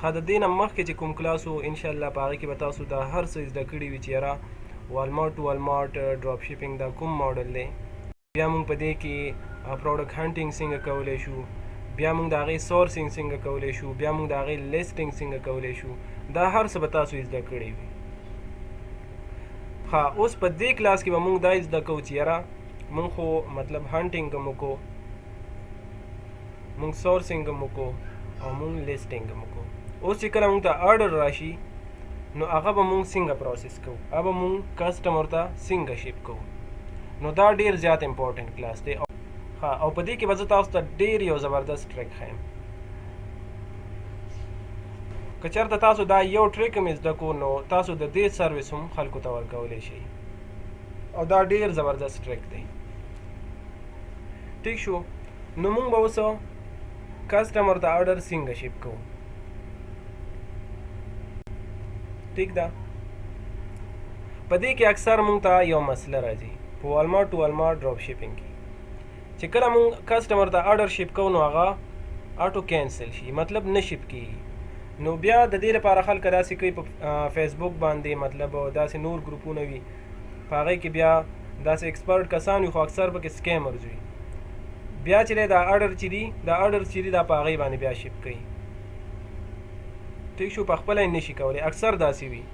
ښه د دې نه مخکې چې کوم کلاس و انشاءالله په هغې کې به تاسو دا هر څه زده کړي وي چې یاره والمارټ ټو والمارټ ډراپ شیپینګ دا کوم ماډل دی، بیا موږ په دې کې پروډکټ هنټینګ څنګه کولی شو، بیا موږ د هغې سورسینګ څنګه کولی شو، بیا موږ د هغې لیسټینګ څنګه کولی شو، دا هر څه به تاسو زده کړي وي. ښه اوس په دې کلاس کې به موږ دا زده کوو چې یاره موږ خو مطلب هنټینګ هم وکړو، موږ سورسینګ هم وکړو او موږ لیسټینګ هم وکړو. اوس چې کله موږ ته آرډر راشي نو هغه به موږ څنګه پروسس کوو، هغه به موږ کسټمر ته څنګه شیپ کوو. نو دا ډېر زیات امپورټنټ کلاس دی. ها او په دې کې به زه تاسو ته ډېر یو زبردست ټریک ښیم. که چېرته تاسو دا یو ټریک هم زده کړو نو تاسو د دې سروس هم خلکو ته ورکولی شئ او دا ډېر زبردست ټریک دی. ټیک شو، نو موږ به اوس کسټمر ته آرډر څنګه شیپ کوو. ټیک ده، په دې کې اکثر موږ ته یو مسله راځي په والمارټ ټو والمارټ ډراپ شیپینګ کې چې کله موږ کسټمر ته آرډر شیپ کوو نو هغه آټو کینسل شي، مطلب نه شیپ کېږي. نو بیا د دې لپاره خلک داسې کوي په فیسبوک باندې مطلب داسې نور ګروپونه وي په هغې کې بیا داسې ایکسپرټ کسان وي خو اکثر پکې سکیمرز وي. بیا چې دی دا آرډر چې دي دا آرډر چې دي دا په هغې باندې بیا شیپ کوي. ټیک شو، په خپله یې نشي کولی، اکثر داسې وي.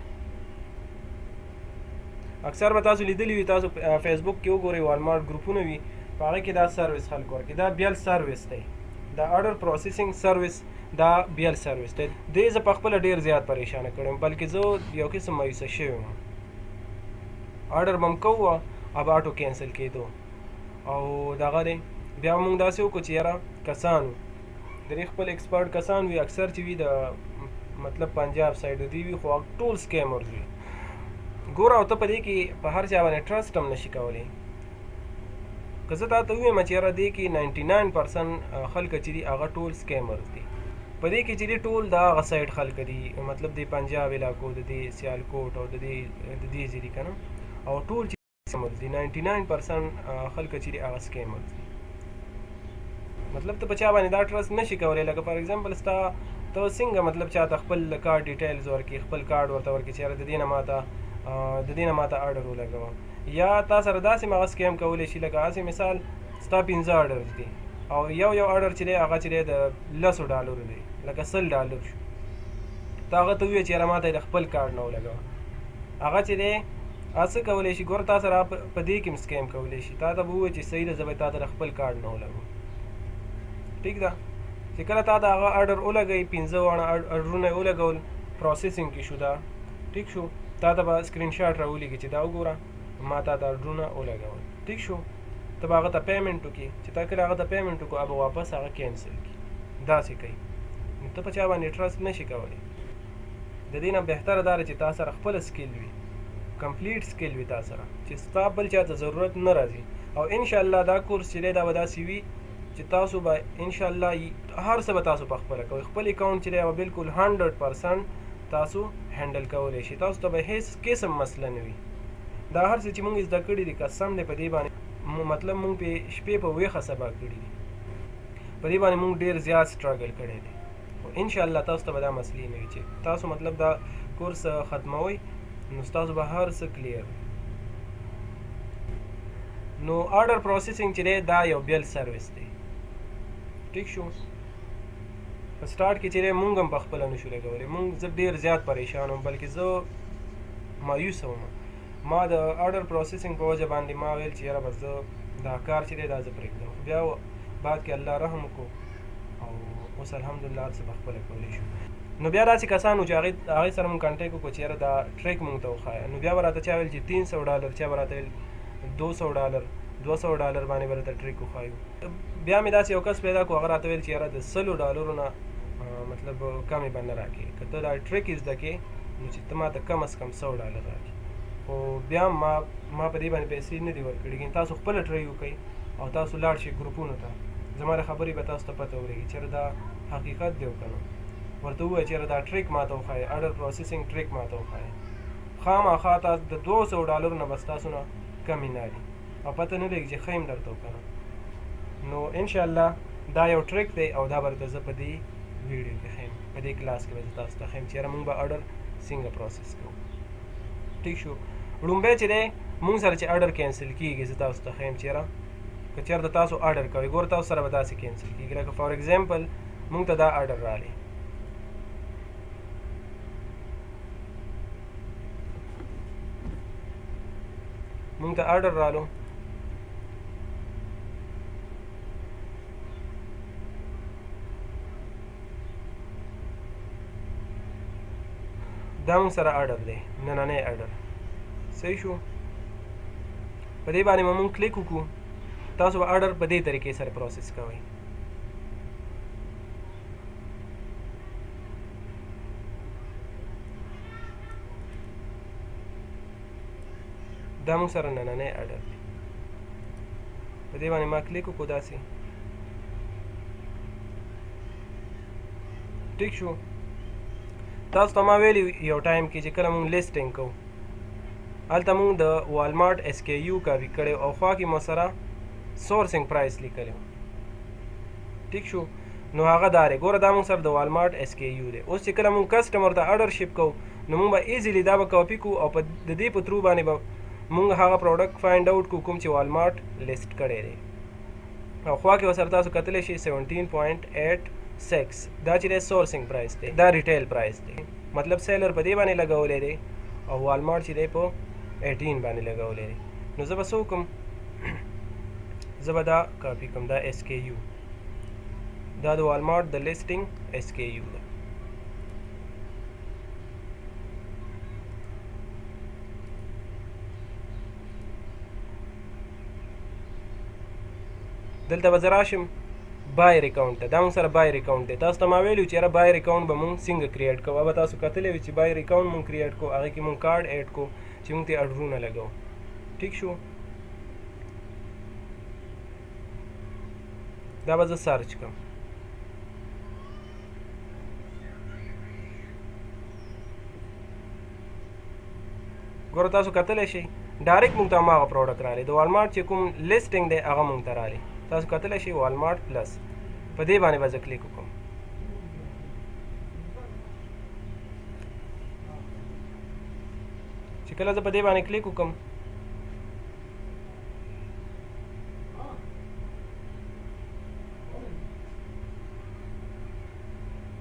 اکثر به تاسو لیدلی وي، تاسو فیسبوک کې وګورئ والمارټ ګروپونه وي په هغې کې دا سروس خلک ورکوي. دا بیل سروس دی، دا آرډر پروسیسینګ سروس دا بیل سروس دی. دې زه په خپله ډېر زیات پریشانه کړی بلکې زه یو قسم مایوسه شوی وم. آرډر به م کوو او به آټو کینسل کېدو او دغه دی. بیا موږ داسې وکړو چې یاره کسان وو د دې خپل ایکسپرټ کسان وي، اکثر چې وي د مطلب پنجاب سایډ دی وي خو ټول سکیمرز وي. ګوره او ته په دې کې په هر چا باندې ټرسټ هم نشي کولی. که زه تا ته ووایم چې یاره دې کې 99% خلک چې دي هغه ټول سکیمرز دي. په دې کې چې دي ټول د هغه سایډ خلک دي، مطلب د پنجاب علاقو د دې سیالکوټ او د دې چې دي که نه، او ټول چې سکیمرز دي 99% خلک چې دي هغه سکیمرز دي. مطلب ته په چا باندې دا ټرسټ نشي کولی. لکه فار ایگزامپل ته څنګه مطلب چاته خپل کارډ ډیټیلز ورکړي، خپل کارډ ورته ورکړي چې یاره د دې نه ماته آرډر ولګوه، یا تا سره داسې هغه سکیم کولی شي لکه هسې مثال ستا 15 آرډرز دي او یو آرډر چې دی هغه چې دی د $10 دی، لکه $100 شو. ته هغه ته ووایې چې یاره ماته د خپل کارډ نه ولګوه، هغه چې دی څه کولی شي ګوره تا سره په دې کې هم سکیم کولی شي. تا ته به ووایي چې صحیح ده زه به تا ته د خپل کارډ نه ولګوم. ټیک ده، چې کله تا ته هغه آرډر ولګوي 15 واړه آرډرونه یې ولګول پروسیسینګ کې شو دا، ټیک شو، تا ته به سکرین شاټ راولیږي چې دا وګوره ما تا ته آرډرونه ولګول. ټیک شو، ته به هغه ته پیمنټ وکړي، چې تا کله هغه ته پیمنټ وکړو هغه به واپس هغه کینسل کړي. داسې کوي. نو ته په چا باندې ټرسټ نشي کولی. د دې نه بهتره دا چې تا سره خپله سکل وي، کمپلیټ سکل وي تا سره، چې ستا بل چا ته ضرورت نه راځي. او انشاءالله دا کورس چې دی دا به داسې وي چې تاسو به انشاءالله هر څه به تاسو په خپله کوئ. خپل اکاونټ چې دی هغه بلکل 100% تاسو هینډل کولی شي، تاسو ته به هیڅ قسم مسله نه وي. دا هر څه چې موږ زده کړي دي قسم دی په دې باندې مطلب موږ په شپې په ویښه سبا کړي دي، په دې باندې موږ ډېر زیات سټرګل کړی دی. خو انشاءالله تاسو ته به دا مسلې نه وي چې تاسو مطلب دا کورس ختموئ نو ستاسو به هر څه کلیر وي. نو آرډر پروسیسینګ چې دی دا یو بیل سروس دی. ټیک شو، په سټارټ کې چې دی مونږ هم په خپله نشو لګولی. زه ډېر زیات پریشان وم بلکې زه مایوسه وم. ما د آرډر پروسیسینګ په وجه باندې ما ویل چې یاره بس زه دا کار چې دی دا زه پرېږدم. بیا بعد کې الله رحم وکړو او اوس الحمدلله هر څه په خپله کولی شو. نو بیا داسې کسان وو چې هغې سره مونږ کانټیکټ وکړو چې یاره دا ټریک مونږ ته وښایه. نو بیا به راته چا ویل چې $300، چا به راته ویل $200 باندې به راته ټریک وښایو. بیا مې داسې یو کس پیدا کړو هغه راته ویل چې یاره د $100 نه مطلب کمې به نه راکړې، که ته دا ټریک زده کړې نو چې ته ما ته کم از کم $100 راکړې. خو بیا ما په دې باندې پیسې نه دي ورکړي. لیکن تاسو خپله ټرای وکړئ او تاسو لاړ شئ ګروپونو ته، زما د خبرې به تاسو ته پته ولګي چېرې دا حقیقت دی او که نه. ورته ووایه چېرې دا ټریک ما ته وښایه، آرډر پروسیسینګ ټریک ما ته وښایه. خامخا تاسو د $200 نه بس تاسو نه کمې نه دي او پته نه لګي چې ښه درته وکړم. نو انشاءالله دا یو ټریک دی او دا به درته زه په دې ویډیو کې ښیم په دې کلاس کې به زه تاسو ته ښیم چې یاره مونږ به اډر څنګه پروسس کوو ټیک شو لومبی چې دی مونږ سره چې اډر کینسل کېږي زه تاسو ته ښیم چې یاره که چېرته تاسو اډر کوئ ګوره تاسو سره به داسې کینسل کېږي لکه فار ایگزامپل مونږ ته دا اډر رالی مونږ ته اډر رالو دا مونږ سره اډر دی نننی اډر صحیح شو په دې باندې مونږ کلیک وکړو تاسو به اډر په دې طریقې سره پروسس کوئ دا مونږ سره نننی اډر دی په دې باندې ما کلیک وکړو داسې ټیک شو تاسو ته ما ویلي یو ټایم کې چې کله مونږ لیسټینګ کوو هلته مونږ د والمارټ اس کے یو کاپي کړی او خوا کې مو سره سورسنګ پرایس لیکلی ټیک شو نو هغه دا دی ګوره دا مونږ سره د والمارټ اس کے یو دی اوس چې کله مونږ کسټمر ته اډر شپ کوو نو مونږ به ایزیلی دا به کاپي کوو او د دې په تھرو باندې به مونږ هغه پروډکټ فایند آوټ کوو کوم چې والمارټ لیسټ کړی دی او خوا کې ورسره تاسو کتلی شئ 17.86 دا چې دی سورسنګ پرایس دی دا ریټیل پرایس دی مطلب سیلر په دې باندې لګولی دی او والمارټ چې دی په 18 باندې لګولی دی نو زه به څه وکړم زه به دا کاپي کوم دا اس کے یو دا د والمارټ د لیسټینګ اس کے یو ده دلته به زه راشم بایر اکاونټ ته دا مونږ سره بایر اکاونټ دی تاسو ته ما ویلي چې یاره بایر اکاونټ به مونږ څنګه کریټ کوو به تاسو کتلی وي چې بایر اکاونټ مونږ کریټ کوو هغې کې مونږ کارډ ایډ کوو چې مونږ ته اډرونه لګوو ټیک شو دا به زه سرچ کړم ګوره تاسو کتلی شئ ډایرکټ مونږ ته هماغه پروډکټ رالی د والمارټ چې کوم لیسټینګ دی هغه مونږ ته رالی تاسو کتلی شئ والمارټ پلس په دې باندې به زه کلیک وکړم چې کله زه په دې باندې کلیک وکړم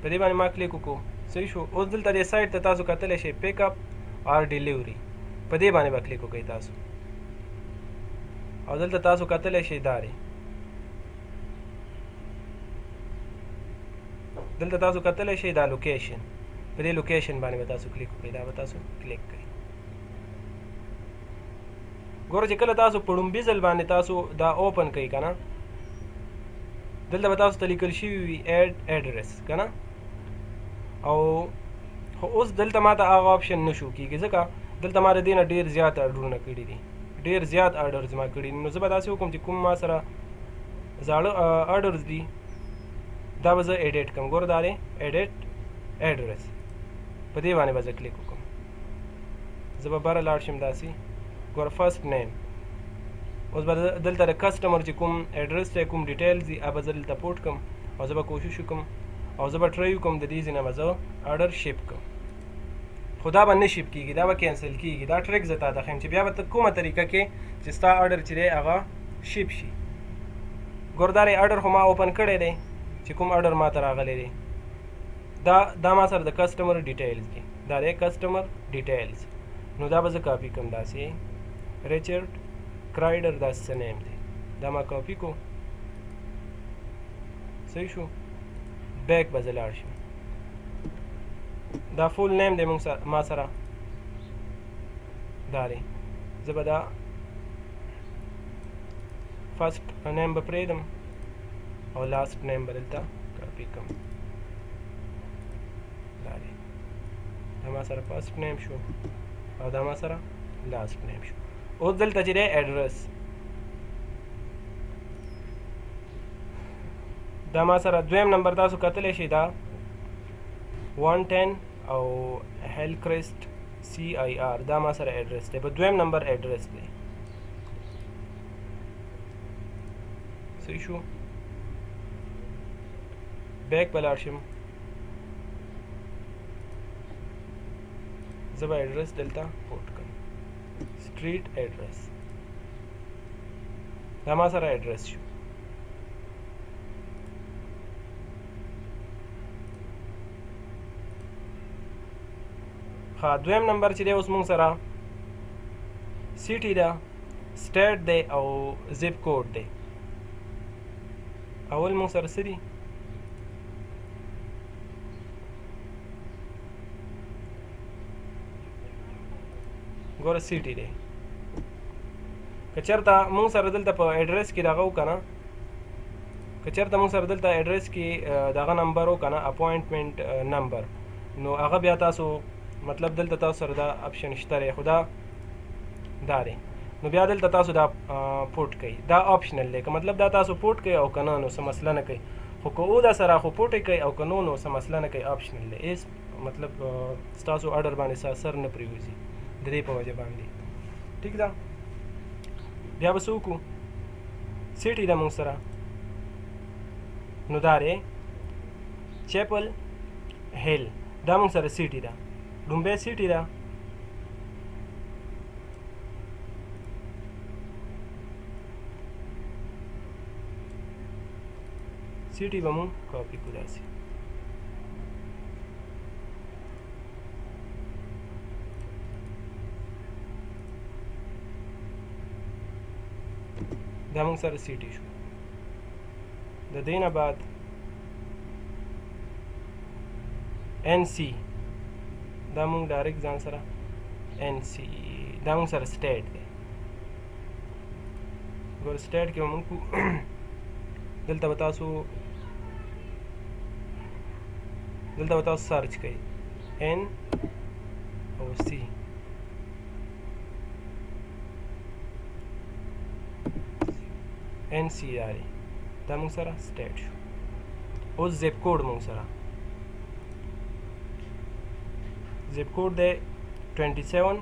په دې باندې ما کلیک وکړو صحیح شو اوس دلته دې سایټ ته تاسو کتلی شئ پیک اپ اور ډیلیوري په دې باندې به کلیک وکړئ تاسو او دلته تاسو کتلی شئ دا دی دلته تاسو کتلی شئ دا لوکیشن په دې لوکیشن باندې به تاسو کلیک وکړئ دا به تاسو کلیک کړئ ګوره چې کله تاسو په لومبي ځل باندې تاسو دا اوپن کوئ که نه دلته به تاسو ته لیکل شوي وي ایډ ایډرس که نه او خو اوس دلته ما ته هغه آپشن نشو کېږي ځکه دلته ما د دې نه ډېر زیات اډرونه کړي دي ډېر زیات اډرز ما کړي دي نو زه به داسې وکړم چې کوم ما سره زاړه اډرز دي دا به زه ایډیټ کړم ګوره دا دی ایډیټ ایډرس په دې باندې به زه کلیک وکړم زه به بره لاړ شم داسې ګوره فرست نیم اوس به دلته د کسټمر چې کوم ایډرس دی کوم ډیټیلز دي هغه به زه دلته پوټ کړم او زه به کوشش وکړم او زه به ټرای وکړم د دې ځای نه به زه اډر شپ کړم خو دا به نه شپ کېږي دا به کینسل کېږي دا ټریک زه تا ته ښیم چې بیا به ته کومه طریقه کې چې ستا اډر چې دی هغه شپ شي ګوره دا اډر خو ما اوپن کړی دی چې کوم اډر ما ته راغلی دی دا ما سره د کسټمر ډیټیلز دي دا دی کسټمر ډیټیلز نو دا به زه کاپي کړم داسې ریچرډ کرایډر داسې څه نیم دی دا ما کاپي کو صحیح شو بیک به زه لاړ شم دا فول نیم دی ما سره دا دی زه به دا فرست نیم به پرېږدم او لاست نیم به دلته کاپي کړم دا دی دا ما سره فرست نیم شو او دا ما سره لاست نیم شو اوس دلته چې دی ایډرس دا ما سره دویم نمبر تاسو کتلی شئ دا 110 او هیلکریسټ CIR دا ما سره ایډرس دی په دویم نمبر ایډرس دی صحیح شو بیک به لاړ شم زه به ایډرس دلته پورټ کړم سټریټ ایډرس دا ما سره ایډرس شو ها دویم نمبر چې دی اوس مونږ سره سیټي ده سټیټ دی او زپ کوډ دی اول مونږ سره څه دي ګوره سیټي دی که چېرته مونږ سره دلته په ایډرس کې دغه وکنه که چېرته مونږ سره دلته ایډرس کې دغه نمبر وکنه اپوینټمنټ نمبر نو هغه بیا تاسو مطلب دلته تاسو سره دا اپشن شته دی خو دا دی نو بیا دلته تاسو دا پورټ کوئ دا آپشنل دی که مطلب دا تاسو پورټ کوئ او که نه نو څه مسله نه کوي خو که او دا سره خو پورټ کوئ او که نو نو څه مسله نه کوي آپشنل دی ایس مطلب ستاسو اډر باندې اثر نه پرېوځي د دې په وجه باندې ټیک ده بیا به څه وکړو سیټي ده مونږ سره نو دا دی چیپل هیل دا مونږ سره سیټي ده لومبۍ سیټي ده سیټي به مونږ کاپي کړو داسې دا مونږ سره سیټي شو د دې نه بعد ان سی دا مونږ ډایرکټ ځان سره ان سی دا مونږ سره سټیټ دی ګور سټیټ کې مونږ دلته به تاسو سرچ کوئ ان او سی ان سی دا دی دا مونږ سره سټیټ شو اوس زپ کوډ مونږ سره zip code de 27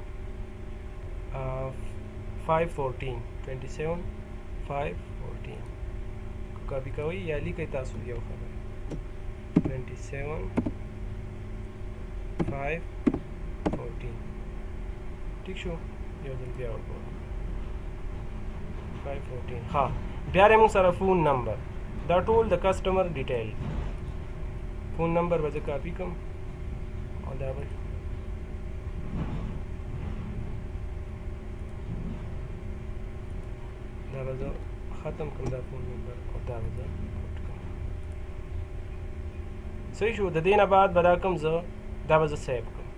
514 کاپی کوئ یا لیکئ تاسو یو خبر 27 514 ٹھیک شو یو ځل بیا وګورئ 514 ها بیا موږ سره فون نمبر دا ټول د کسٹمر ډیټیل فون نمبر به زه کاپی کوم او دا به ختم کړم دا فون نمبر او دا به زه پورټ کړم صحیح شو د دې نه بعد به دا کوم زه دا به زه سیو کړم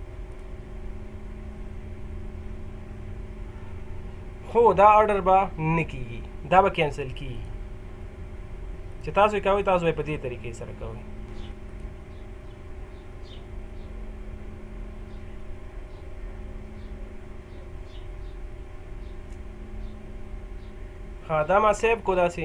خو دا آرډر به نه کېږي دا به کینسل کېږي چې تاسو یې کوئ تاسو به په دې طریقې سره کوئ ها دا ما سیو کو داسې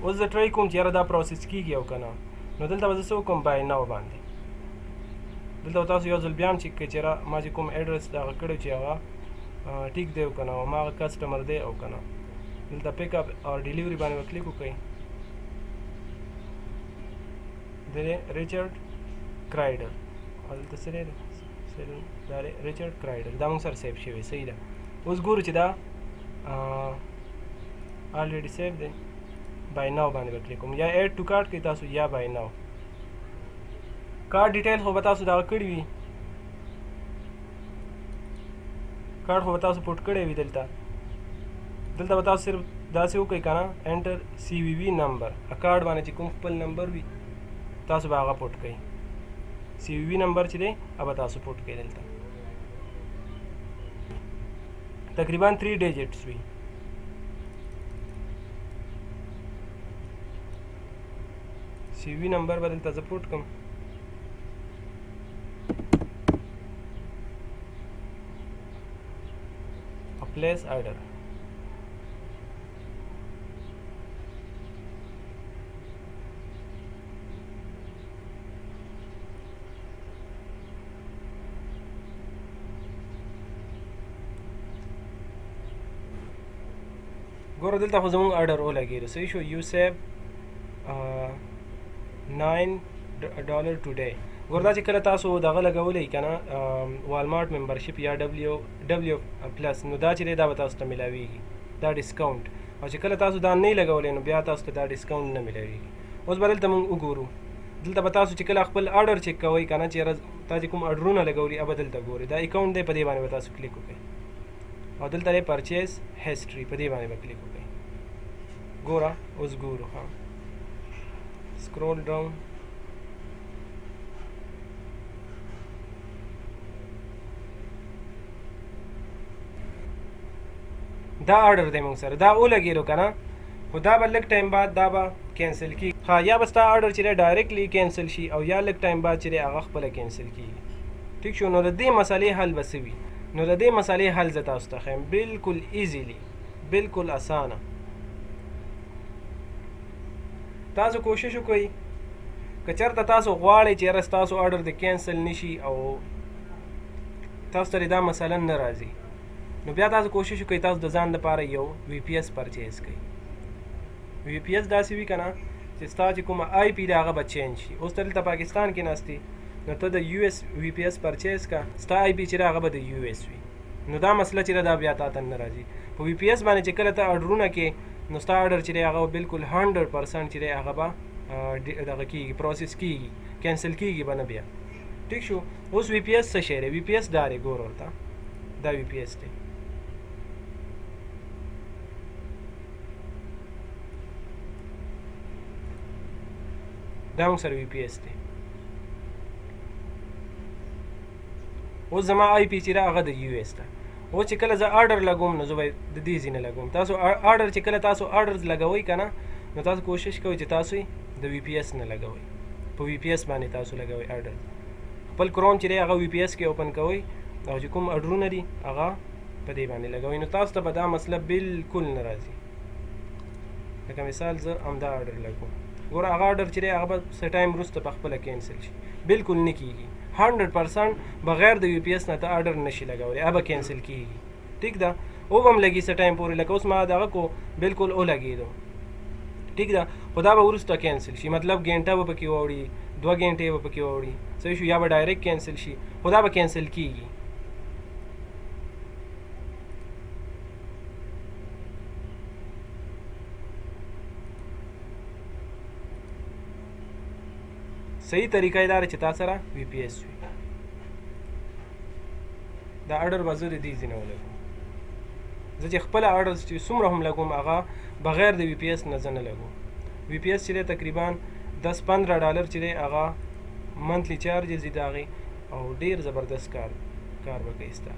اوس زه ټرای کوم چې یاره دا پروسس کېږي او که نه نو دلته به زه څه وکړم بای ناو باندې دلته به تاسو یو ځل بیا هم چک کړئ چې یاره ما چې کوم ایډرس دغه کړی چې هغه ټیک دی او که نه هماغه کسټمر دی او که نه دلته پیک اپ او ډیلیوري باندې به کلیک وکړئ ریچارډ کرایډر دلته څه دی دا ریچارډ کرایډر دا موږ سره سیف شوی صحیح ده اوس ګورو چې دا الریډي سیف دی بای ناو باندې به کلیک کوم یا ایډ ټو کارټ کوي تاسو یا بای ناو کارت ډیټیل خو به تاسو دغه کړي وي کارت خو به تاسو پوټ کړی وي دلته به تاسو صرف داسې وکړئ که نه انټر سی وي وي نمبر کارت باندې چې کوم خپل نمبر وي تاسو به هغه پوټ کوئ سی وي وي نمبر چې دی هغه به تاسو پوټ کوئ دلته تقریبا 3 ډیجټس وي سی وي نمبر به دلته زه پوټ کړم place order ګوره دلته خو زمونږ اډر ولګېدو صحیح شو یو سیو $9 ټوډے ګوره دا چې کله تاسو دغه لګولی که نه والمارټ ممبرشپ یا ډبلیو پلس نو دا چې دی دا به تاسو ته میلاویږي دا ډسکاونټ او چې کله تاسو دا نه لګولی نو بیا تاسو ته دا ډسکاونټ نه میلاویږي اوس به دلته مونږ وګورو دلته به تاسو چې کله خپل اډر چیک کوئ که نه چېرې تا چې کوم اډرونه لګولي هغه به دلته ګورئ دا اکاونټ دی په دې باندې به تاسو کلیک وکړئ او دلته دی پرچیز هسټري په دې باندې به کلیک وکړئ ګوره اوس ګورو ها سکرول ډاون دا اډر دی مونږ سره دا ولګېدو که نه خو دا به لږ ټایم بعد دا به کینسل کېږي ها یا به ستا اډر چې دی ډایرکټلی کینسل شي او یا لږ ټایم بعد چې دی هغه خپله کینسل کېږي ټیک شو نو د دې مسئلې حل به څه وي نو د دې مسئلې حل زه تاسو ته ښیم بلکل ایزیلی بلکل اسانه تاسو کوشش وکړئ که چېرته تاسو غواړئ چې یاره ستاسو اډر د کینسل نه شي او تاسو ته دا مثلا نه راځي نو بیا تاسو کوشش وکړئ تاسو د ځان لپاره یو وی پی ایس پرچیز کړئ وی پی ایس داسې وي که نه چې ستا چې کومه آی پی دی هغه به چینج شي اوس ته دلته پاکستان کې ناست نو ته د یو ایس وی پی ایس پرچیز کا ستا آی پی چې دی هغه به د یو ایس وي نو دا مسله چې دا بیا تا ته نه راځي په وی پی ایس باندې چې کله ته اډرونه کې نو ستا اډر چې دی هغه بالکل 100% چې دی هغه به دغه کېږي پروسس کېږي کینسل کېږي به نه بیا ټیک شو اوس وی پی ایس څه شی دی وی پی ایس دا دی ګوره ورته دا وی پی ایس دی دا موږ سره وی پی ایس دی اوس زما آی پی چې دی هغه د یو ایس ده اوس چې کله زه اډر لګوم نو زه به د دې ځای نه لګوم تاسو اډر چې کله تاسو اډرز لګوئ که نه نو تاسو کوشش کوئ چې تاسو د وی پی ایس نه لګوئ په وی پی ایس باندې تاسو لګوئ اډر خپل کروم چې دی هغه وی پی ایس کې اوپن کوئ او چې کوم اډرونه دي هغه په دې باندې لګوئ نو تاسو ته به دا مسله بالکل نه راځي لکه مثال زه همدا اډر لګوم ګوره هغه اډر چې دی هغه به څه ټایم وروسته په خپله کینسل شي بالکل نه کېږي 100% بغیر د وی پی ایس نه ته اډر نشي لګولی هغه به کینسل کېږي ټیک ده او به هم لګي څه ټایم پورې لکه اوس ما دغه کو بالکل ولګېدو ټیک ده خو دا به وروسته کینسل شي مطلب ګنټه به پکې واوړي 2 ګنټې به پکې واوړي صحیح شو یا به ډایرکټ کینسل شي خو دا به کینسل کېږي صحیح طریقه یې دا چې تا سره وی پی ایس وي دا اډر به زه د دې ځای نه ولګوم زه چې خپله اډرز چې څومره هم لګوم هغه بغیر د وی پی ایس نه زه نه لګوم وی پی ایس چې دی تقریبا $10-15 چې دی هغه منتلی چارجز دي د هغې او ډېر زبردست کار به کوي ستا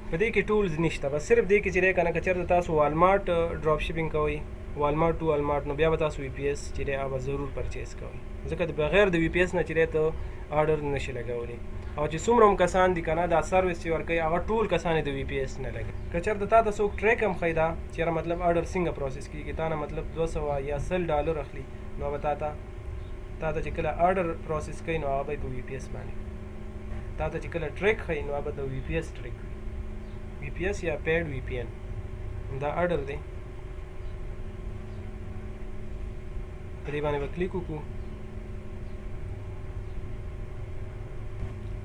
په دې کې ټولز نشته بس صرف دې کې چې دی که نه که چېرته تاسو والمارټ ډراپ شپینګ کوئ والمارټ ټو والمارټ نو بیا به تاسو وی پی ایس چې دی هغه ضرور پرچیز کوئ ځکه د بغیر د وی پی ایس نه چې دی ته اډر نشي لګولی او چې څومره هم کسان دي که نه دا سروس چې ورکوي هغه ټول کسان یې د وی پی ایس نه لګوي که چېرته تا ته څوک ټریک هم ښایي دا چېرې مطلب اډر څنګه پروسس کېږي تا نه مطلب $200 یا $100 اخلي نو به تا ته چې کله اډر پروسس کوي نو هغه به په وی پی ایس باندې تا ته چې کله ټریک ښایي نو هغه به د وی پی ایس ټریک وي وی پی ایس یا پیډ وی پی این دا اډر دی په دې باندې به کلیک وکړو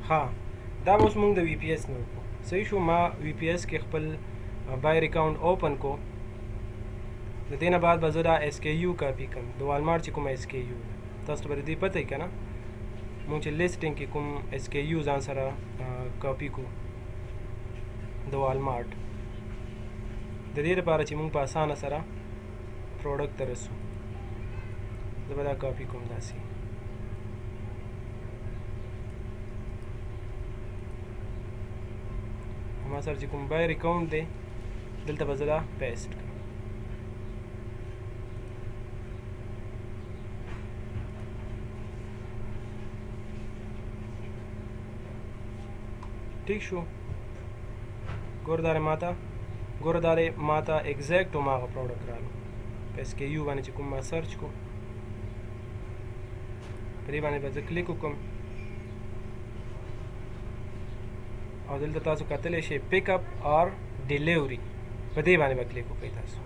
ها دا اوس موږ د وی پی ایس نه وکړو صحیح شو ما وی پی ایس کې خپل بایر اکاؤنٹ اوپن کو د دې نه بعد به زه دا ایس کے یو کاپي کړم د والمارټ چې کومه ایس کے یو تاسو ته به د دې پته وي که نه موږ چې لیسټینګ کې کوم ایس کے یو ځان سره کاپي کو د والمارټ د دې لپاره چې موږ په اسانه سره پروډکټ ته رسو زه به دا کاپي کوم داسې ما سره چې کوم بایر اکاؤنٹ دی دلته به زه دا پیسټ کړم ٹھیک شو ګوره ماته ایگزیکټ هماغه پروډکټ راغلو په ایس کے یو باندې چې کوم ما سرچ کو په دې باندې به زه کلیک وکړم او دلته تاسو کتلی شئ پیک اپ اور ډیلیوري په دې باندې به کلیک وکړئ تاسو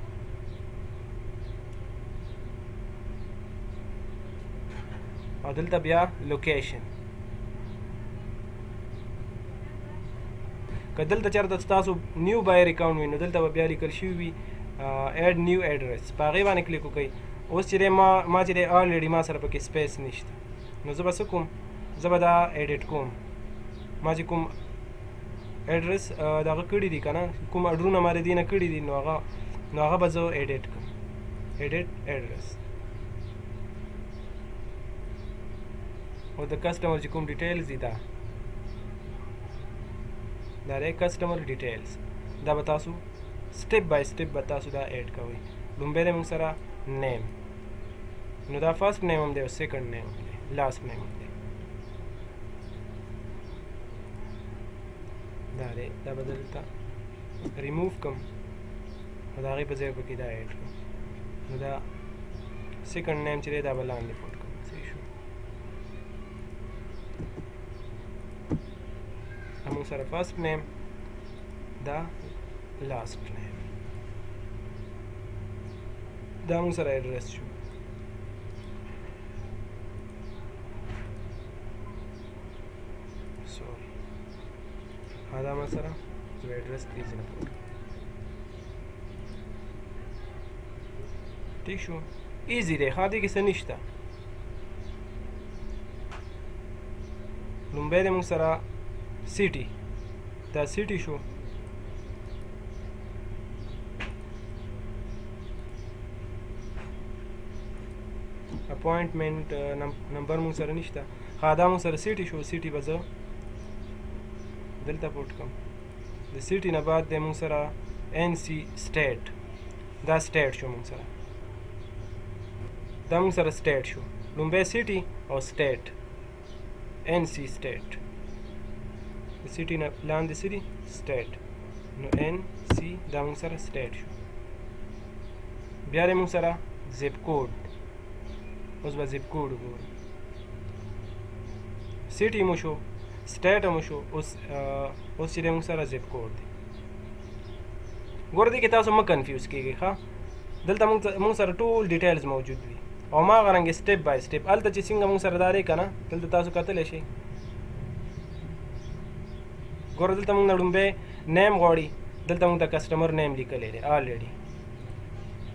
او دلته بیا لوکیشن که دلته چېرته تاسو نیو بایر اکاونټ وي نو دلته به بیا لیکل شوي وي ایډ نیو ایډرس په هغې باندې کلیک وکړئ اوس چې دی ما چې دی الریډي ما سره پکې سپیس نشته نو زه به څه کوم زه به دا ایډیټ کوم ما چې کوم ایډرس دغه کړي دي که نه کوم اډرونه ما د دې نه کړي دي نو هغه به زه ایډیټ کړم ایډیټ ایډرس او د کسټمر چې کوم ډیټیلز دي دا دی کسټمر ډیټیلز دا به تاسو سټیپ بای سټیپ به تاسو دا ایډ کوئ لومبی دی موږ سره نیم نو دا فرست نیم هم دی او سیکنډ نیم هم دی لاست نیم هم دی دا دی دا به دلته ریموو کړم او د هغې په ځای پکې دا ایډ کړم نو دا سیکنډ نیم چې دی دا به لاندې پوټ کړم صحیح شو موږ سره فرست نیم دا لاست نیم دا موږ سره ایډرس شو سوري دا ما سره زه ایډرس دې ځای نه پوټ ٹھیک شو ایزی دی ښه دې کې څه نشته لومبی دی موږ سره سیټي دا سیټي شو اپوینټمنټ نمبر موږ سره نشته ښه دا موږ سره سیټي شو سیټي به زه دلته پوټ کړم د سیټي نه بعد دی موږ سره این سی سټیټ دا سټیټ شو موږ سره دا موږ سره سټیټ شو لومبی سیټي او سټیټ این سی سټیټ د سیټي نه لاندې څه دي سټیټ نو این سی دا موږ سره سټیټ شو بیا دی موږ سره زپ کوډ اوس به زپ کوډ وګورو سیټي مو شو سټیټ مو شو اوس چې دی موږ سره زپ کوډ دی ګوره دې کې تاسو مه کنفیوز کېږئ ښه دلته موږ سره ټول ډیټیلز موجود وي او ما غرنګې سټیپ بای سټیپ هلته چې څنګه موږ سره دا دی که نه دلته تاسو کتلی شئ ګوره دلته موږ نه لومبی نیم غواړي دلته موږ ته کسټمر نیم لیکلی دی الریډي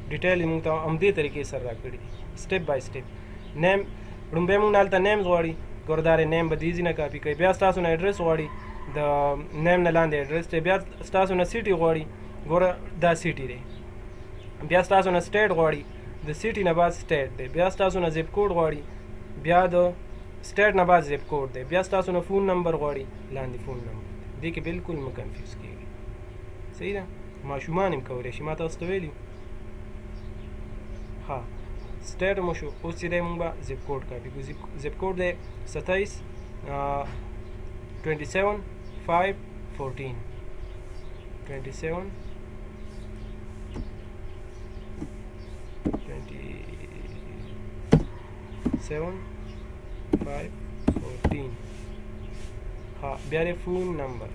ډیټیل یې موږ ته همدې طریقې سره راکړي دي سټیپ بای سټیپ نیم لومبی موږ نه هلته نیمز غواړي ګوره دا نیم به دې ځي نه کاپي کوي بیا ستاسو نه ایډرس غواړي د نیم نه لاندې ایډرس دی بیا ستاسو نه سیټي غواړي ګوره دا سیټي دی بیا ستاسو نه سټیټ غواړي د سیټي نه بعد سټیټ دی بیا ستاسو نه زپ کوډ غواړي بیا د سټیټ نه بعد زپ کوډ دی بیا ستاسو نه فون نمبر غواړي لاندې فون نمبر دې کې بالکل مه کنفیوز کېږي صحیح ده ماشومان هم کولی شي ما تاسو ته ویلي ها سټیټ مو شو اوس چې دی موږ به زپ کوډ کاپي کړو زپ کوډ دی 27 27 5 14 27 5 14 ها بیا دی فون نمبر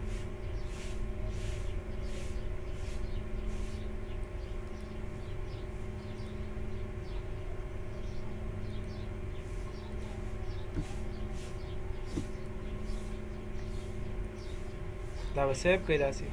دا به سیو کړئ داسې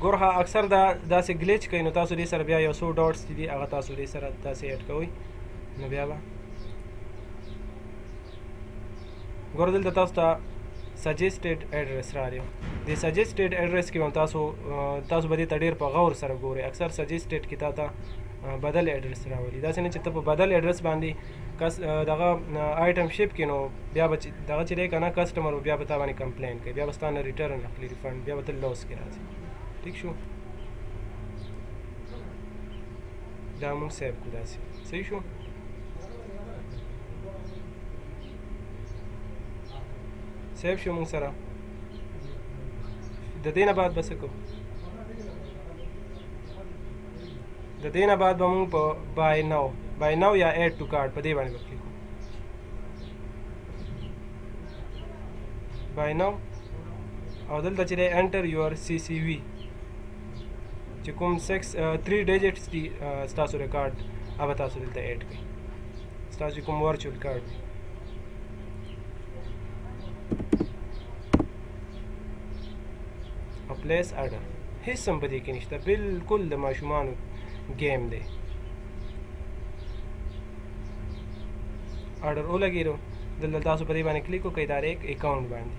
ګوره اکثر دا داسې ګلیچ کوي نو تاسو دې سره بیا یو څو ډاټس دي هغه تاسو دې سره داسې ایډ کوئ نو بیا به ګوره دلته تاسو ته سجیسټډ ایډرس راغلی د سجیسټډ ایډرس کې هم تاسو به دې ته ډېر په غور سره ګورئ اکثر سجیسټډ کې تا ته بدل ایډرس راولي داسې نه چې ته په بدل ایډرس باندې دغه آیټم شپ کې نو بیا به دغه چې دی که نه کسټمر بیا به تا باندې کمپلین کوي بیا به ستا نه ریټرن اخلي ریفنډ بیا به ته لوس کې راځي ٹھیک شو دا مونږ سیو کړو داسې صحیح شو سیو شو مونږ سره د دې نه بعد به څه کوو د دې نه بعد به مونږ په بای نو یا ایډ ټو کارټ په دې باندې به کلیک وکړو بای نو او دلته چې دی انټر یور سی سی وي چې کوم 3 ډیجټس دي ستاسو ریکارډ هغه تاسو دلته ایډ کړئ ستاسو کوم ورچوال کارډ دی او پلیس اډر هیڅ هم په دې کې نشته بالکل د ماشومانو گیم دی آرډر ولګېدو دلته تاسو په دې باندې کلیک وکړئ ډایرکټ اکاونټ باندې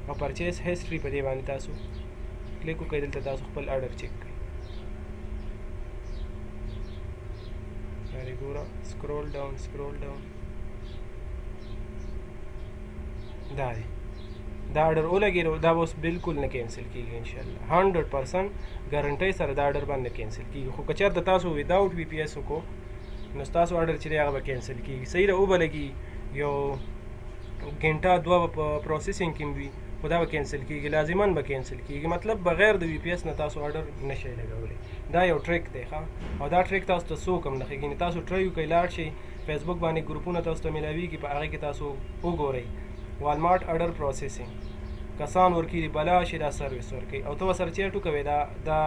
او پرچیز هیسټري په دې باندې تاسو کلیک وکړئ دلته تاسو خپل آرډر چیک کړئ ګوره سکرول ډاون دا دی دا آرډر ولګېدو دا به اوس بالکل نه کینسل کېږي انشاءالله 100% ګارنټۍ سره دا آرډر باندې کینسل کېږي خو که چېرته تاسو وداوټ وي پی ایس وکړو نو ستاسو آرډر چې دی هغه به کینسل کېږي صحیح ده وبه لګي یو ګنټه دوه به په پروسیسینګ کې وي خو دا به کینسل کېږي لازما به کینسل کېږي مطلب بغیر د وي پی ایس نه تاسو آرډر نشئ لګولی دا یو ټریک دی ښه او دا ټریک تاسو ته څوک هم نه ښیږي تاسو ټرای وکړئ لاړ شئ فیسبوک باندې ګروپونه تاسو ته میلاویږي په هغې کې تاسو وګورئ والمارټ آرډر پروسیسینګ کسان ورکړي بلا شي دا سروس ورکوي او ته ورسره چیټ وکوې دا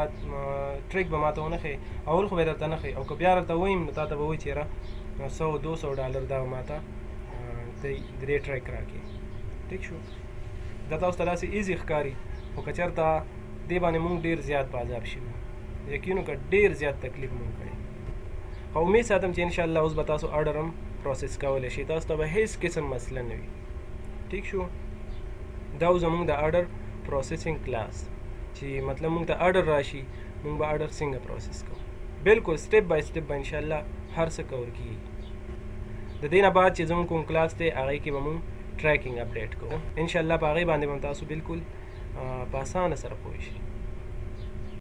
ټریک به ماته ونه ښیي اول خو به یې درته نه ښیي او که بیا درته ووایم نو تا ته به وایي چېره $100-200 دا به ماته د دې ټریک راکړي ټیک شو دا تاسو ته داسې ایزي ښکاري خو که چېرته دې باندې مونږ ډېر زیات په عذاب شوي یقین وکړه ډېر زیات تکلیف مونږ کړی خو امید ساتم چې انشاءالله اوس به تاسو آرډر هم پروسس کولی شي تاسو ته به هیڅ قسم مسله نه وي ټیک شو دا زمونږ د آرډر پروسیسینګ کلاس چې مطلب مونږ ته آرډر راشي مونږ به آرډر څنګه پروسس کوو بالکل سټپ بای سټپ به انشاءالله هر څه کور کېږي د دې نه بعد چې زمونږ کوم کلاس دی هغې کې به مونږ ټریکینګ اپډیټ کوو انشاءالله په هغې باندې به تاسو بالکل په اسانه سره پوه شئ